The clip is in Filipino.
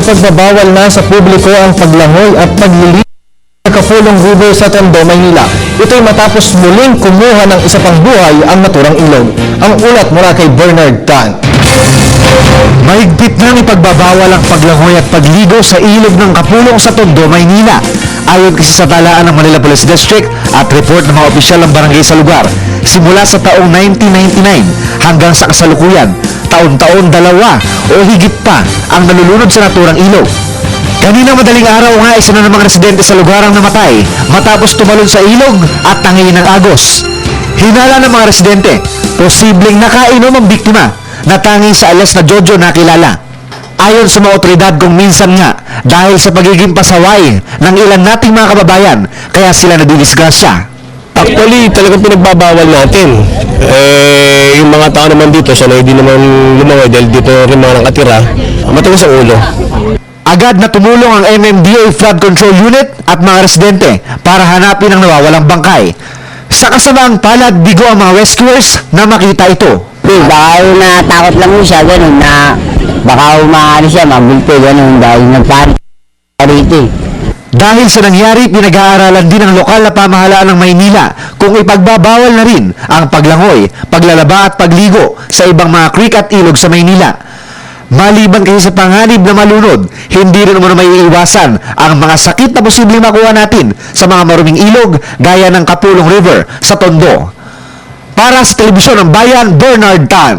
ipagbabawal na sa publiko ang paglangoy at paglilinis sa Kapulong River sa Tondo, Maynila. Ito'y matapos muling kumuha ng isa pang buhay ang naturang ilog. Ang ulat mula kay Bernard Tan. Mahigpit nang ipagbabawal ang paglangoy at pagligo sa ilog ng Kapulong sa Tondo, Maynila. Ayon kasi sa talaan ng Manila Police District at report ng mga opisyal ng barangay sa lugar, simula sa taong 1999 hanggang sa kasalukuyan, taon-taon dalawa o higit pa ang nalulunod sa naturang ilog. Kanina madaling araw nga, isa na ng mga residente sa lugar ang namatay matapos tumalon sa ilog at tangingin ng agos. Hinala ng mga residente, posibleng nakainom ang biktima na tanging sa alias na Jojo nakilala. Ayon sa mga otoridad, kung minsan nga dahil sa pagiging pasaway ng ilan nating mga kababayan, kaya sila nadidisgrasya. Actually, talagang pinagbabawal natin. Yung mga tao naman dito, sanay din naman lumangoy dahil dito rin mga nakatira, matagas ang ulo. Agad na tumulong ang MMDA Flood Control Unit at mga residente para hanapin ang nawawalang bangkay. Sa kasamaang palad, bigo ang mga rescuers na makita ito. Baka natakot lang mo siya, gano'n, na baka umaano siya, mabulto, gano'n, dahil nagpanik rito. Dahil sa nangyari, pinag-aaralan din ng lokal na pamahalaan ng Maynila kung ipagbabawal na rin ang paglangoy, paglalaba at pagligo sa ibang mga creek at ilog sa Maynila. Maliban kasi sa panganib na malunod, hindi rin umano may iiwasan ang mga sakit na posibleng makuha natin sa mga maruming ilog gaya ng Kapulong River sa Tondo. Para sa Telebisyon ng Bayan, Bernard Tan.